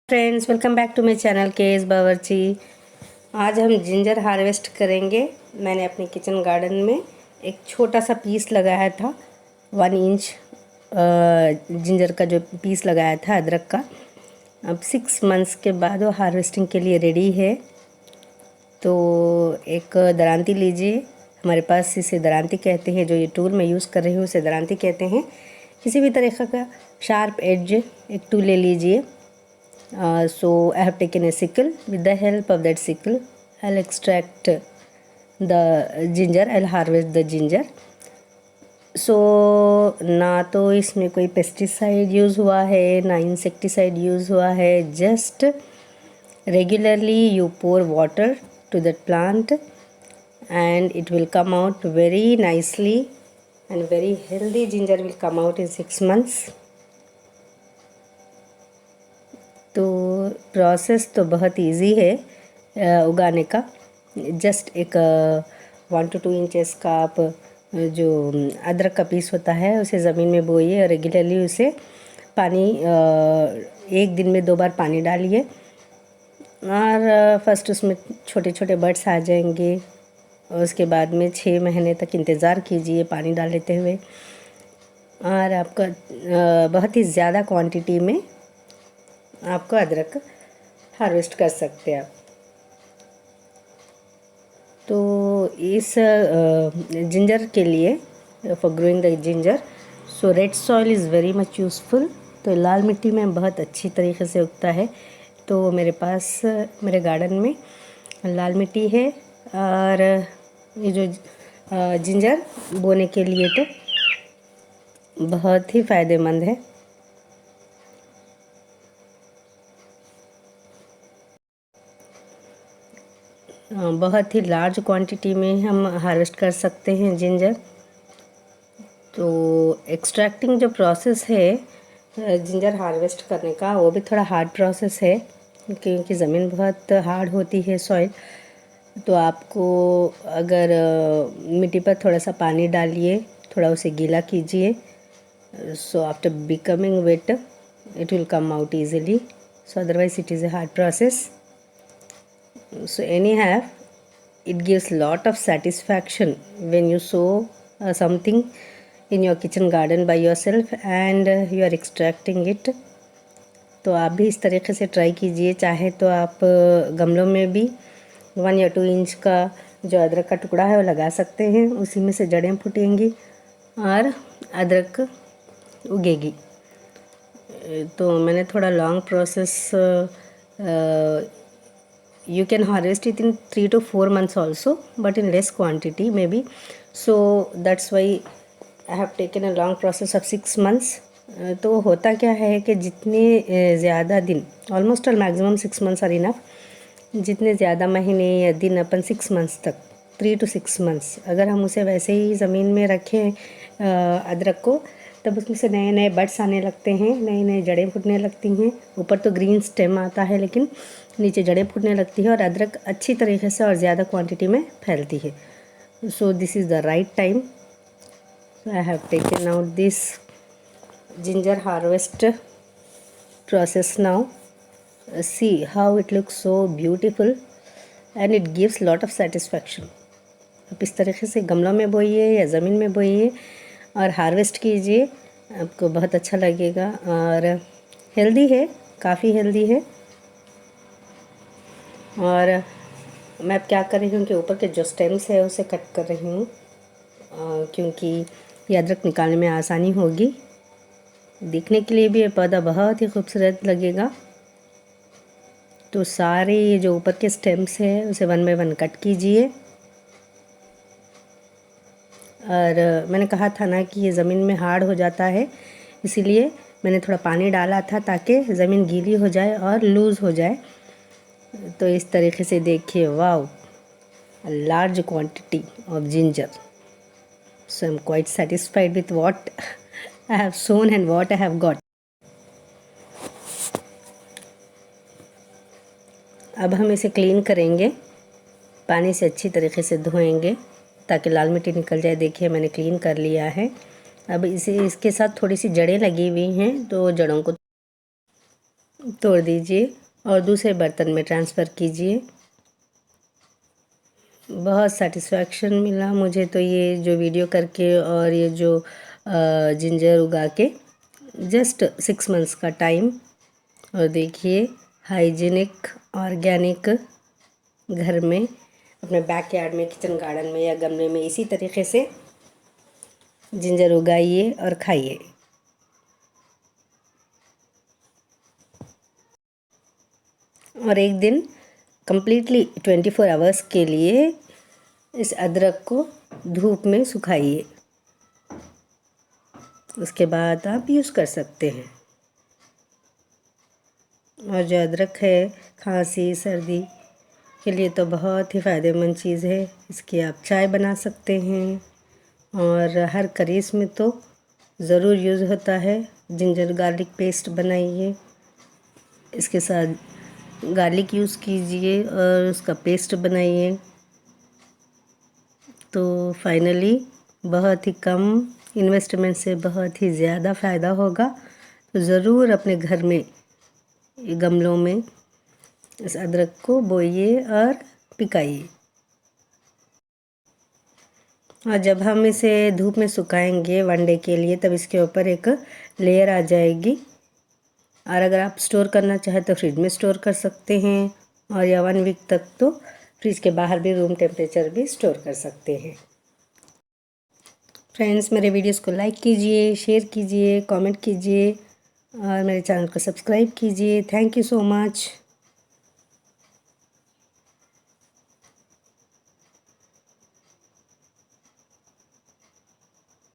Friends, welcome back to my channel केस बावर्ची। आज हम जिंजर हार्वेस्ट करेंगे। मैंने अपने किचन गार्डन में एक छोटा सा पीस लगाया था, 1 इंच जिंजर का जो पीस लगाया था अदरक का। अब 6 मंथ्स के बाद वो हार्वेस्टिंग के लिए रेडी है। तो एक दरांती लीजिए, हमारे पास इसे दरांती कहते हैं। जो ये टूल मैं यूज़ कर रही हूँ उसे दरांती कहते हैं। किसी भी तरीक़े का शार्प एज एक टूल ले लीजिए। So I have taken a sickle. With the help of that sickle, I'll extract the ginger. I'll harvest the ginger. So ना तो इसमें कोई पेस्टिसाइड यूज़ हुआ है, ना इंसेक्टिसाइड यूज़ हुआ है। Just regularly you pour water to that plant and it will come out very nicely, and very healthy ginger will come out in 6 months. तो प्रोसेस तो बहुत इजी है उगाने का। जस्ट एक 1 to 2 इंचेस का आप जो अदरक का पीस होता है उसे ज़मीन में बोइए और रेगुलरली उसे पानी 1 दिन में 2 बार पानी डालिए। और फर्स्ट उसमें छोटे छोटे बर्ड्स आ जाएंगे और उसके बाद में 6 महीने तक इंतज़ार कीजिए पानी डाल लेते हुए। और आपका बहुत ही ज़्यादा क्वांटिटी में आपको अदरक हार्वेस्ट कर सकते हैं आप। तो इस जिंजर के लिए for growing the ginger, so red soil is very much useful. तो लाल मिट्टी में बहुत अच्छी तरीके से उगता है। तो मेरे पास मेरे गार्डन में लाल मिट्टी है और ये जो जिंजर बोने के लिए तो बहुत ही फ़ायदेमंद है। बहुत ही लार्ज क्वांटिटी में हम हार्वेस्ट कर सकते हैं जिंजर। तो एक्सट्रैक्टिंग जो प्रोसेस है जिंजर हार्वेस्ट करने का, वो भी थोड़ा हार्ड प्रोसेस है क्योंकि ज़मीन बहुत हार्ड होती है सॉइल। तो आपको अगर मिट्टी पर थोड़ा सा पानी डालिए, थोड़ा उसे गीला कीजिए। So after becoming wet it will come out easily. So otherwise it is a hard process. So anyhow, it gives lot of satisfaction when you sow something in your kitchen garden by yourself and you are extracting it. तो आप भी इस तरीके से try कीजिए। चाहे तो आप गमलों में भी 1 या 2 इंच का जो अदरक का टुकड़ा है वो लगा सकते हैं। उसी में से जड़ें फूटेंगी और अदरक उगेगी। तो मैंने थोड़ा long process, you can harvest it in 3 to 4 months also, but in less quantity maybe. So that's why I have taken a long process of 6 months. तो होता क्या है कि जितने ज़्यादा दिन, almost all maximum 6 months are enough. जितने ज़्यादा महीने या दिन अपन 6 मंथ्स तक, 3 to 6 मंथ्स अगर हम उसे वैसे ही ज़मीन में रखें अदरक को, तब उसमें से नए नए बड्स आने लगते हैं, नई नई जड़ें फूटने लगती हैं। ऊपर तो ग्रीन स्टेम आता है लेकिन नीचे जड़ें फूटने लगती है और अदरक अच्छी तरीके से और ज़्यादा क्वांटिटी में फैलती है। So this is the right time. So I have taken out this ginger harvest process now. See how it looks so beautiful and it gives lot of satisfaction. आप इस तरीके से गमलों में बोइए या ज़मीन में बोइए और हार्वेस्ट कीजिए, आपको बहुत अच्छा लगेगा। और हेल्दी है, काफ़ी हेल्दी है। और मैं अब क्या कर रही हूँ कि ऊपर के जो स्टेम्स है उसे कट कर रही हूँ क्योंकि ये अदरक निकालने में आसानी होगी। दिखने के लिए भी ये पौधा बहुत ही खूबसूरत लगेगा। तो सारे ये जो ऊपर के स्टेम्स है उसे 1 by 1 कट कीजिए। और मैंने कहा था ना कि ये ज़मीन में हार्ड हो जाता है, इसीलिए मैंने थोड़ा पानी डाला था ताकि ज़मीन गीली हो जाए और लूज़ हो जाए। तो इस तरीके से देखिए, wow, large quantity of ginger. So I'm quite satisfied with what I have sown and what I have got. अब हम इसे क्लीन करेंगे, पानी से अच्छी तरीके से धोएंगे ताकि लाल मिट्टी निकल जाए। देखिए मैंने क्लीन कर लिया है। अब इसके साथ थोड़ी सी जड़ें लगी हुई हैं, तो जड़ों को तोड़ दीजिए और दूसरे बर्तन में ट्रांसफ़र कीजिए। बहुत सेटिस्फैक्शन मिला मुझे तो ये जो वीडियो करके और ये जो जिंजर उगा के। जस्ट 6 मंथ्स का टाइम। और देखिए हाइजीनिक ऑर्गेनिक घर में अपने बैकयार्ड में, किचन गार्डन में या गमले में इसी तरीके से जिंजर उगाइए और खाइए। और एक दिन कंप्लीटली 24 आवर्स के लिए इस अदरक को धूप में सुखाइए। उसके बाद आप यूज़ कर सकते हैं। और जो अदरक है खांसी सर्दी के लिए तो बहुत ही फ़ायदेमंद चीज़ है। इसकी आप चाय बना सकते हैं और हर करीस में तो ज़रूर यूज़ होता है। जिंजर गार्लिक पेस्ट बनाइए, इसके साथ गार्लिक यूज़ कीजिए और उसका पेस्ट बनाइए, तो फाइनली बहुत ही कम इन्वेस्टमेंट से बहुत ही ज़्यादा फ़ायदा होगा। तो ज़रूर अपने घर में गमलों में इस अदरक को बोइए और पिकाइए। और जब हम इसे धूप में सुखाएंगे 1 डे के लिए, तब इसके ऊपर एक लेयर आ जाएगी। और अगर आप स्टोर करना चाहें तो फ्रिज में स्टोर कर सकते हैं, और या 1 वीक तक तो फ्रिज के बाहर भी रूम टेम्परेचर भी स्टोर कर सकते हैं। फ्रेंड्स, मेरे वीडियोस को लाइक कीजिए, शेयर कीजिए, कमेंट कीजिए और मेरे चैनल को सब्सक्राइब कीजिए। Thank you so much.